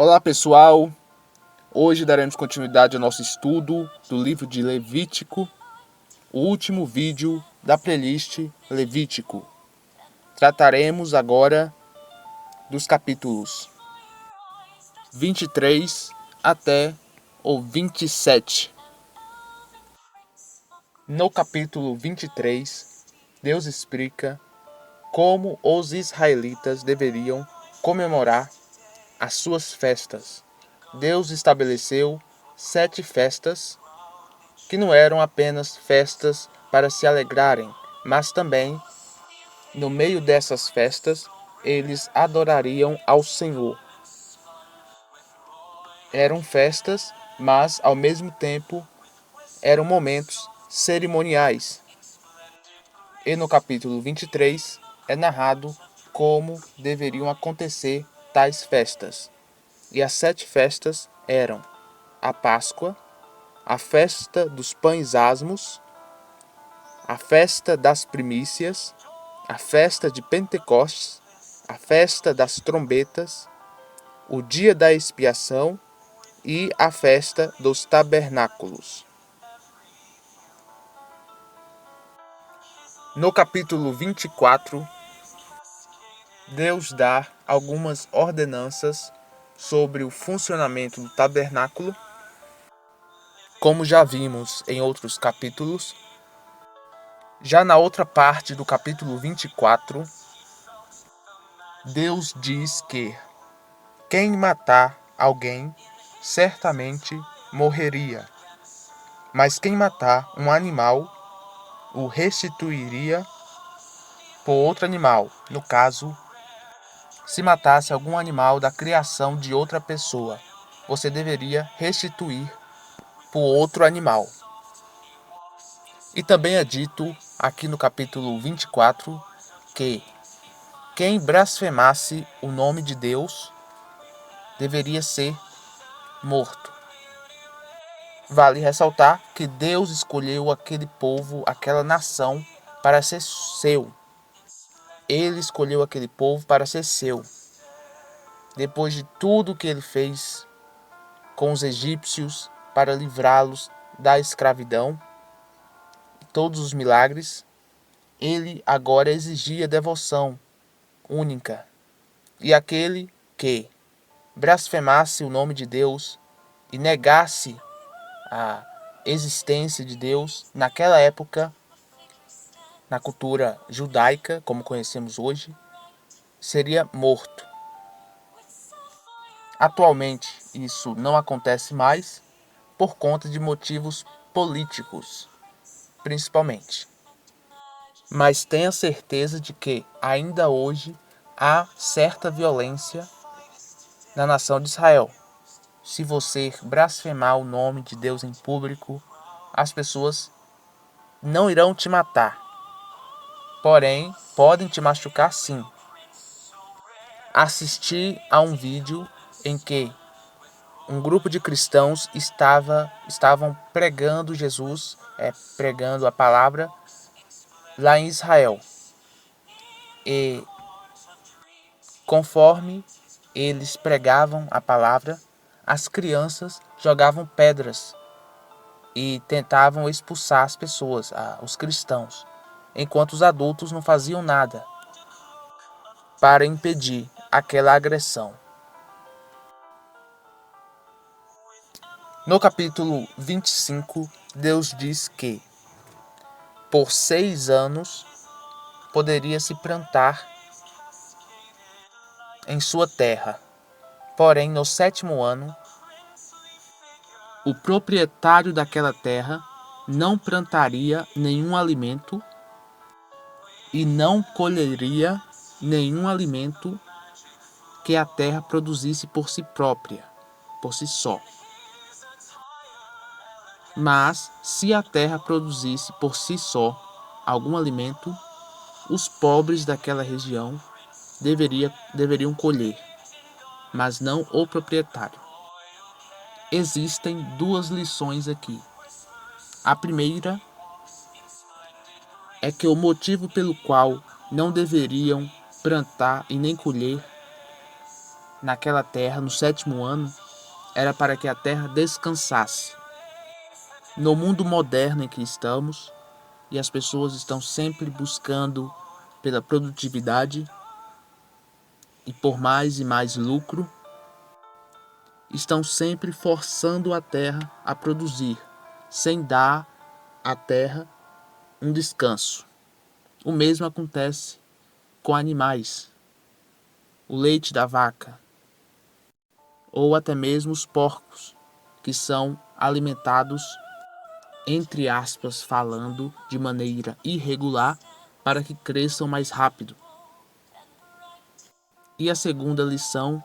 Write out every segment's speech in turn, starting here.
Olá pessoal, hoje daremos continuidade ao nosso estudo do livro de Levítico, o último vídeo da playlist Levítico. Trataremos agora dos capítulos 23 até o 27. No capítulo 23, Deus explica como os israelitas deveriam comemorar as suas festas. Deus estabeleceu 7 festas que não eram apenas festas para se alegrarem, mas também, no meio dessas festas, eles adorariam ao Senhor. Eram festas, mas ao mesmo tempo eram momentos cerimoniais. E no capítulo 23 é narrado como deveriam acontecer tais festas. E as 7 festas eram a Páscoa, a festa dos pães asmos, a festa das primícias, a festa de Pentecostes, a festa das trombetas, o dia da expiação e a festa dos tabernáculos. No capítulo 24, Deus dá algumas ordenanças sobre o funcionamento do tabernáculo. Como já vimos em outros capítulos, já na outra parte do capítulo 24, Deus diz que quem matar alguém certamente morreria, mas quem matar um animal o restituiria por outro animal. No caso, se matasse algum animal da criação de outra pessoa, você deveria restituir por outro animal. E também é dito aqui no capítulo 24 que quem blasfemasse o nome de Deus deveria ser morto. Vale ressaltar que Deus escolheu aquele povo, aquela nação, para ser seu. Ele escolheu aquele povo para ser seu. Depois de tudo que ele fez com os egípcios para livrá-los da escravidão, todos os milagres, ele agora exigia devoção única. E aquele que blasfemasse o nome de Deus e negasse a existência de Deus naquela época, na cultura judaica, como conhecemos hoje, seria morto. Atualmente, isso não acontece mais por conta de motivos políticos, principalmente. Mas tenha certeza de que ainda hoje há certa violência na nação de Israel. Se você blasfemar o nome de Deus em público, as pessoas não irão te matar. Porém, podem te machucar sim. Assisti a um vídeo em que um grupo de cristãos estavam pregando Jesus, pregando a palavra lá em Israel. E conforme eles pregavam a palavra, as crianças jogavam pedras e tentavam expulsar as pessoas, os cristãos, enquanto os adultos não faziam nada para impedir aquela agressão. No capítulo 25, Deus diz que por 6 anos poderia se plantar em sua terra. Porém, no 7º ano, o proprietário daquela terra não plantaria nenhum alimento e não colheria nenhum alimento que a terra produzisse por si própria, por si só. Mas, se a terra produzisse por si só algum alimento, os pobres daquela região deveriam colher, mas não o proprietário. Existem 2 lições aqui. A primeira é que o motivo pelo qual não deveriam plantar e nem colher naquela terra, no 7º ano, era para que a terra descansasse. No mundo moderno em que estamos, e as pessoas estão sempre buscando pela produtividade e por mais e mais lucro, estão sempre forçando a terra a produzir, sem dar à terra um descanso. O mesmo acontece com animais, o leite da vaca, ou até mesmo os porcos, que são alimentados, entre aspas, falando de maneira irregular, para que cresçam mais rápido. E a segunda lição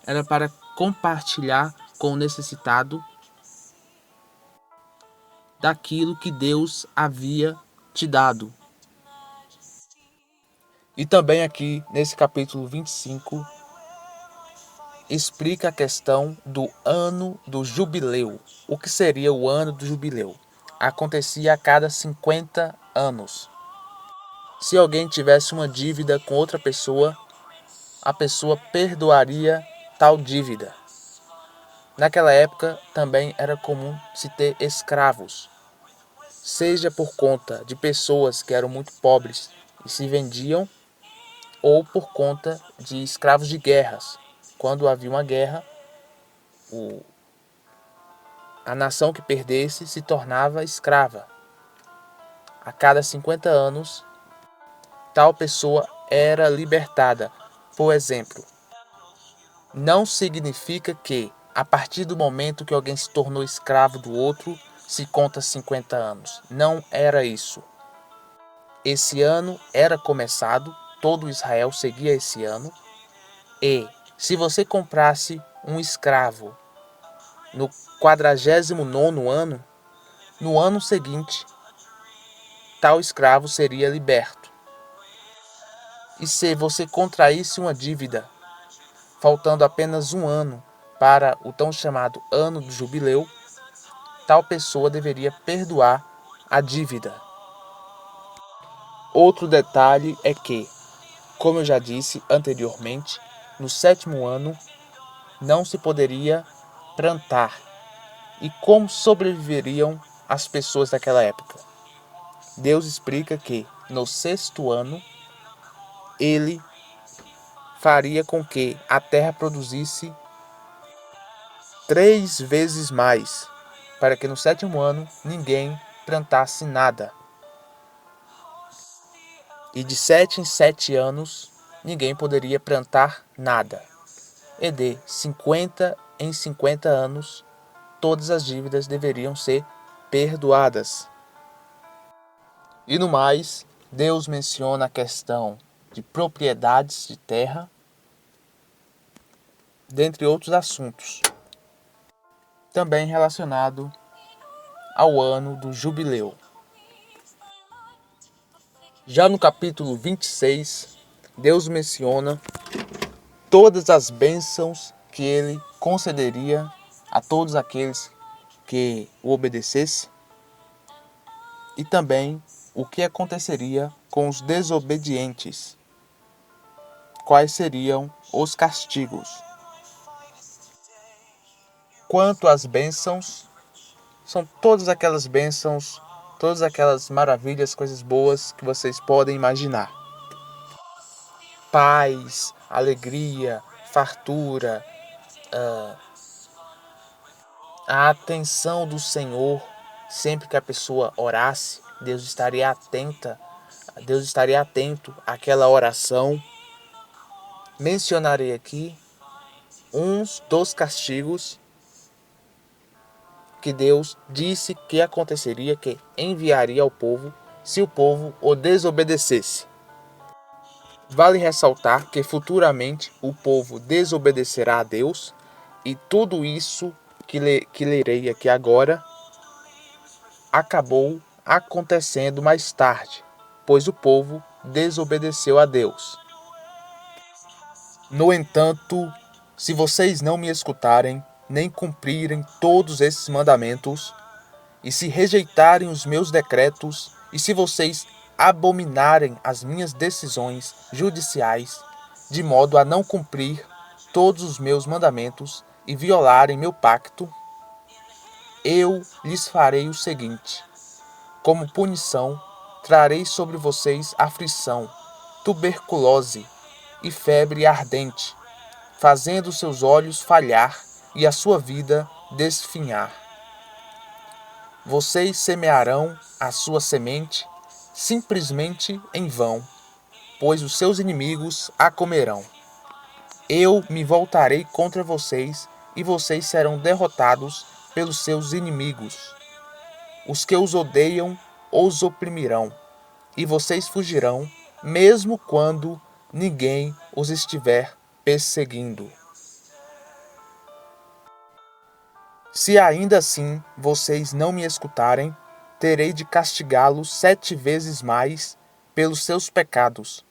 era para compartilhar com o necessitado daquilo que Deus havia te dado. E também aqui, nesse capítulo 25, explica a questão do ano do jubileu. O que seria o ano do jubileu? Acontecia a cada 50 anos. Se alguém tivesse uma dívida com outra pessoa, a pessoa perdoaria tal dívida. Naquela época também era comum se ter escravos, seja por conta de pessoas que eram muito pobres e se vendiam, ou por conta de escravos de guerras. Quando havia uma guerra, a nação que perdesse se tornava escrava. A cada 50 anos, tal pessoa era libertada. Por exemplo, não significa que, a partir do momento que alguém se tornou escravo do outro, se conta 50 anos. Não era isso. Esse ano era começado, todo Israel seguia esse ano, e se você comprasse um escravo no 49º ano, no ano seguinte, tal escravo seria liberto. E se você contraísse uma dívida, faltando apenas um ano para o tão chamado ano do jubileu, tal pessoa deveria perdoar a dívida. Outro detalhe é que, como eu já disse anteriormente, no 7º ano não se poderia plantar. E como sobreviveriam as pessoas daquela época? Deus explica que no 6º ano ele faria com que a terra produzisse 3 vezes mais, para que no 7º ano ninguém plantasse nada. E de 7 em 7 anos ninguém poderia plantar nada. E de 50 em 50 anos todas as dívidas deveriam ser perdoadas. E no mais, Deus menciona a questão de propriedades de terra, dentre outros assuntos, também relacionado ao ano do jubileu. Já no capítulo 26, Deus menciona todas as bênçãos que ele concederia a todos aqueles que o obedecessem, e também o que aconteceria com os desobedientes, quais seriam os castigos. Quanto às bênçãos, são todas aquelas bênçãos, todas aquelas maravilhas, coisas boas que vocês podem imaginar. Paz, alegria, fartura, a atenção do Senhor. Sempre que a pessoa orasse, Deus estaria atento àquela oração. Mencionarei aqui uns dos castigos que Deus disse que aconteceria, que enviaria ao povo se o povo o desobedecesse. Vale ressaltar que futuramente o povo desobedecerá a Deus, e tudo isso que lerei aqui agora acabou acontecendo mais tarde, pois o povo desobedeceu a Deus. No entanto, se vocês não me escutarem, nem cumprirem todos esses mandamentos, e se rejeitarem os meus decretos, e se vocês abominarem as minhas decisões judiciais, de modo a não cumprir todos os meus mandamentos e violarem meu pacto, eu lhes farei o seguinte: como punição, trarei sobre vocês aflição, tuberculose e febre ardente, fazendo seus olhos falhar e a sua vida desfinhar. Vocês semearão a sua semente simplesmente em vão, pois os seus inimigos a comerão. Eu me voltarei contra vocês e vocês serão derrotados pelos seus inimigos. Os que os odeiam os oprimirão, e vocês fugirão, mesmo quando ninguém os estiver perseguindo. Se ainda assim vocês não me escutarem, terei de castigá-los 7 vezes mais pelos seus pecados.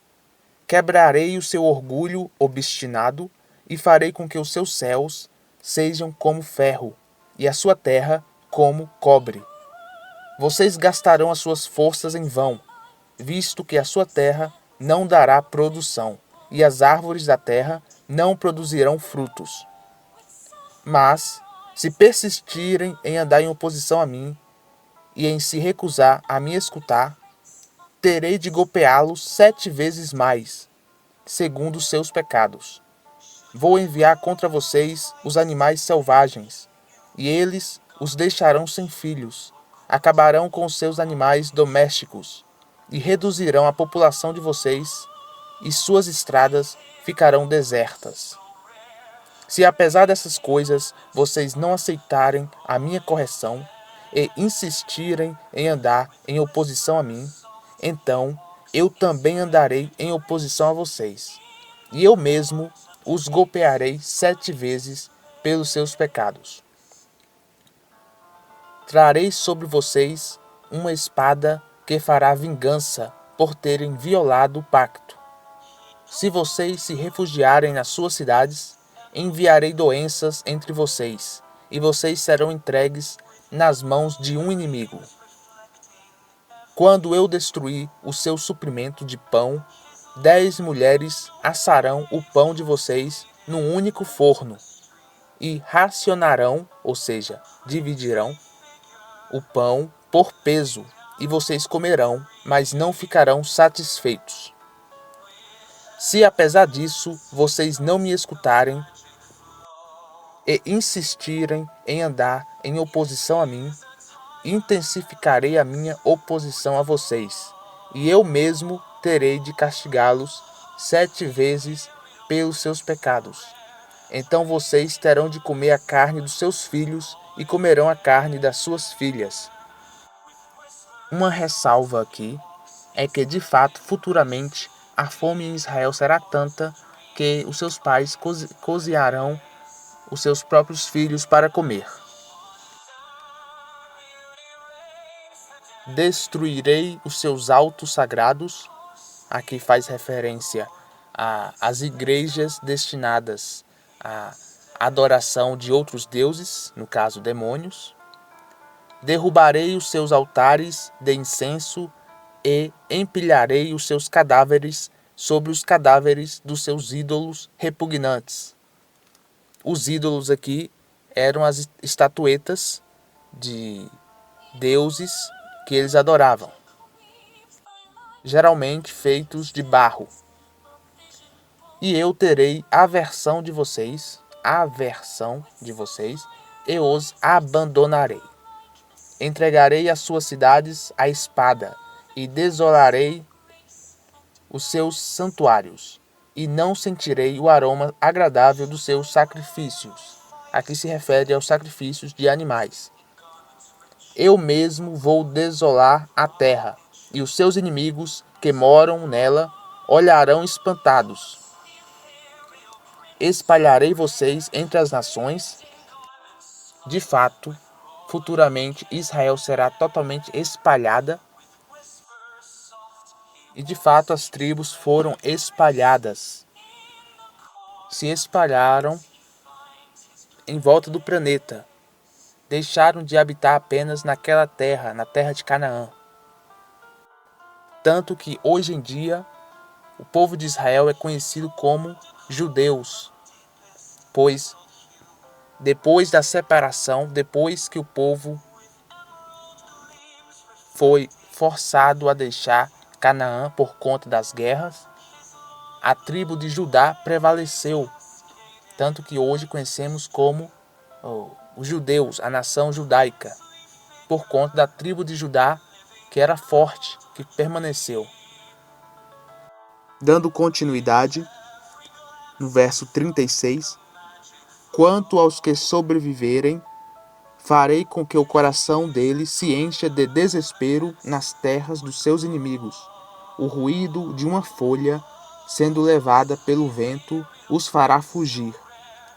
Quebrarei o seu orgulho obstinado e farei com que os seus céus sejam como ferro e a sua terra como cobre. Vocês gastarão as suas forças em vão, visto que a sua terra não dará produção e as árvores da terra não produzirão frutos. Mas, se persistirem em andar em oposição a mim e em se recusar a me escutar, terei de golpeá-los 7 vezes mais, segundo os seus pecados. Vou enviar contra vocês os animais selvagens, e eles os deixarão sem filhos, acabarão com os seus animais domésticos, e reduzirão a população de vocês, e suas estradas ficarão desertas. Se apesar dessas coisas vocês não aceitarem a minha correção e insistirem em andar em oposição a mim, então eu também andarei em oposição a vocês, e eu mesmo os golpearei 7 vezes pelos seus pecados. Trarei sobre vocês uma espada que fará vingança por terem violado o pacto. Se vocês se refugiarem nas suas cidades, enviarei doenças entre vocês, e vocês serão entregues nas mãos de um inimigo. Quando eu destruir o seu suprimento de pão, 10 mulheres assarão o pão de vocês num único forno, e racionarão, ou seja, dividirão, o pão por peso, e vocês comerão, mas não ficarão satisfeitos. Se apesar disso vocês não me escutarem e insistirem em andar em oposição a mim, intensificarei a minha oposição a vocês, e eu mesmo terei de castigá-los 7 vezes pelos seus pecados. Então vocês terão de comer a carne dos seus filhos e comerão a carne das suas filhas. Uma ressalva aqui é que, de fato, futuramente, a fome em Israel será tanta que os seus pais cozinharão os seus próprios filhos para comer. Destruirei os seus altos sagrados. Aqui faz referência às igrejas destinadas à adoração de outros deuses, no caso demônios. Derrubarei os seus altares de incenso e empilharei os seus cadáveres sobre os cadáveres dos seus ídolos repugnantes. Os ídolos aqui eram as estatuetas de deuses que eles adoravam, geralmente feitos de barro. E eu terei aversão de vocês, e os abandonarei. Entregarei as suas cidades à espada, e desolarei os seus santuários, e não sentirei o aroma agradável dos seus sacrifícios. Aqui se refere aos sacrifícios de animais. Eu mesmo vou desolar a terra, e os seus inimigos que moram nela olharão espantados. Espalharei vocês entre as nações. De fato, futuramente Israel será totalmente espalhada. E de fato as tribos foram espalhadas. Se espalharam em volta do planeta. Deixaram de habitar apenas naquela terra, na terra de Canaã. Tanto que hoje em dia o povo de Israel é conhecido como judeus. pois depois da separação, depois que o povo foi forçado a deixar Canaã por conta das guerras, a tribo de Judá prevaleceu, tanto que hoje conhecemos como os judeus, a nação judaica, por conta da tribo de Judá que era forte, que permaneceu. Dando continuidade, no verso 36, quanto aos que sobreviverem, farei com que o coração deles se encha de desespero nas terras dos seus inimigos. O ruído de uma folha, sendo levada pelo vento, os fará fugir,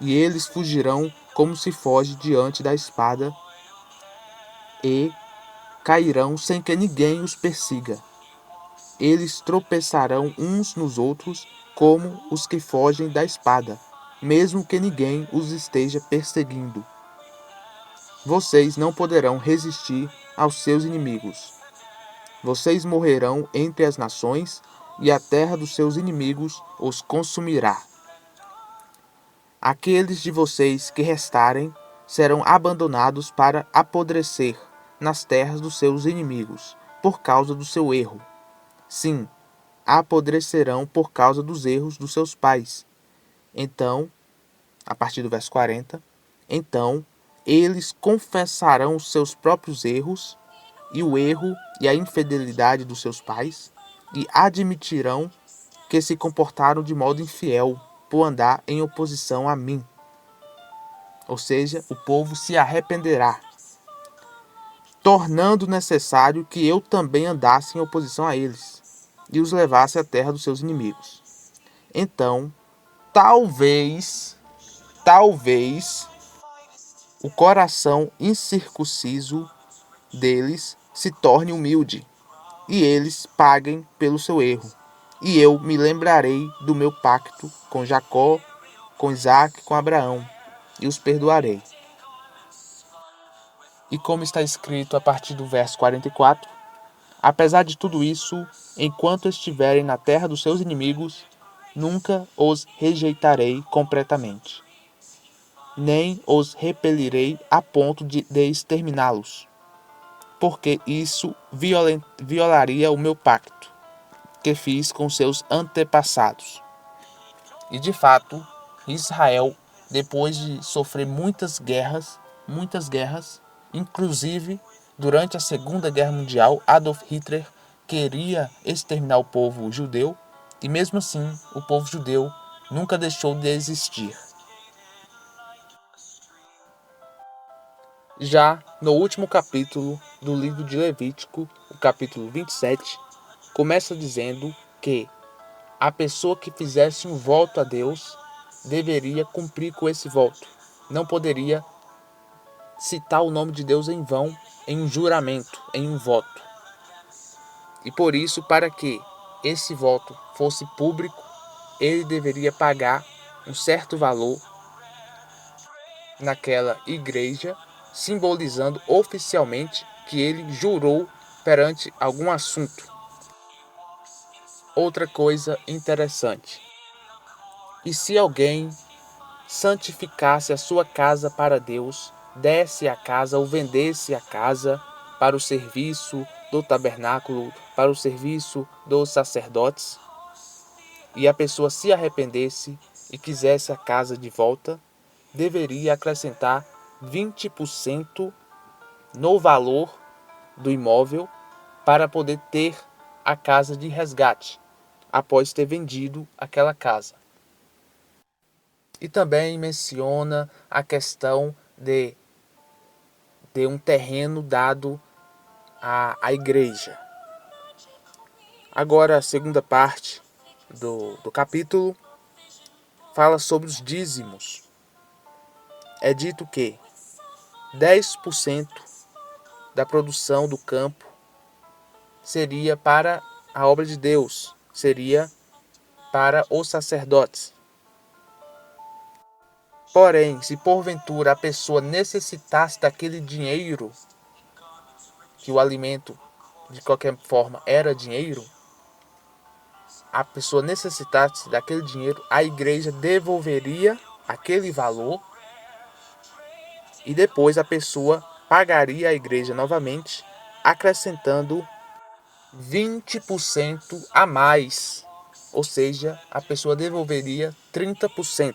e eles fugirão como se foge diante da espada, e cairão sem que ninguém os persiga. Eles tropeçarão uns nos outros como os que fogem da espada, mesmo que ninguém os esteja perseguindo. Vocês não poderão resistir aos seus inimigos. Vocês morrerão entre as nações, e a terra dos seus inimigos os consumirá. Aqueles de vocês que restarem serão abandonados para apodrecer nas terras dos seus inimigos, por causa do seu erro. Sim, apodrecerão por causa dos erros dos seus pais. Então, a partir do verso 40, então eles confessarão os seus próprios erros e o erro e a infidelidade dos seus pais, e admitirão que se comportaram de modo infiel por andar em oposição a mim. Ou seja, o povo se arrependerá, tornando necessário que eu também andasse em oposição a eles e os levasse à terra dos seus inimigos. Então, talvez, o coração incircunciso deles se torne humilde, e eles paguem pelo seu erro. E eu me lembrarei do meu pacto com Jacó, com Isaac, com Abraão, e os perdoarei. E como está escrito a partir do verso 44, apesar de tudo isso, enquanto estiverem na terra dos seus inimigos, nunca os rejeitarei completamente, nem os repelirei a ponto de exterminá-los, porque isso violaria o meu pacto que fiz com seus antepassados. E de fato, Israel, depois de sofrer muitas guerras, inclusive durante a Segunda Guerra Mundial, Adolf Hitler queria exterminar o povo judeu, e mesmo assim o povo judeu nunca deixou de existir. Já no último capítulo do livro de Levítico, o capítulo 27, começa dizendo que a pessoa que fizesse um voto a Deus deveria cumprir com esse voto. Não poderia citar o nome de Deus em vão, em um juramento, em um voto. E por isso, para que esse voto fosse público, ele deveria pagar um certo valor naquela igreja, simbolizando oficialmente que ele jurou perante algum assunto. Outra coisa interessante: e se alguém santificasse a sua casa para Deus, desse a casa ou vendesse a casa para o serviço do tabernáculo, para o serviço dos sacerdotes, e a pessoa se arrependesse e quisesse a casa de volta, deveria acrescentar 20% no valor do imóvel para poder ter a casa de resgate, após ter vendido aquela casa. E também menciona a questão de um terreno dado à igreja. Agora, a segunda parte do capítulo fala sobre os dízimos. É dito que 10% da produção do campo seria para a obra de Deus, seria para os sacerdotes. Porém, se porventura a pessoa necessitasse daquele dinheiro, que o alimento de qualquer forma era dinheiro, a pessoa necessitasse daquele dinheiro, a igreja devolveria aquele valor e depois a pessoa pagaria a igreja novamente, acrescentando 20% a mais. Ou seja, a pessoa devolveria 30%.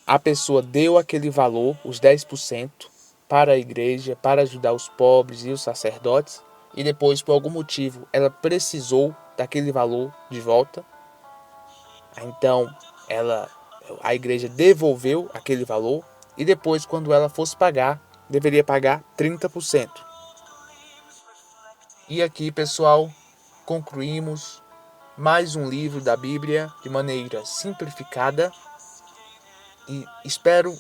A pessoa deu aquele valor, os 10%, para a igreja, para ajudar os pobres e os sacerdotes, e depois, por algum motivo, ela precisou daquele valor de volta. Então, a igreja devolveu aquele valor, e depois, quando ela fosse pagar, deveria pagar 30%. E aqui, pessoal, concluímos mais um livro da Bíblia de maneira simplificada. E espero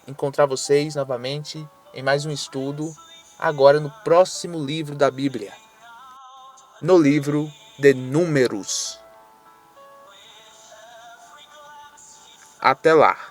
encontrar vocês novamente em mais um estudo, agora no próximo livro da Bíblia, no livro de Números. Até lá!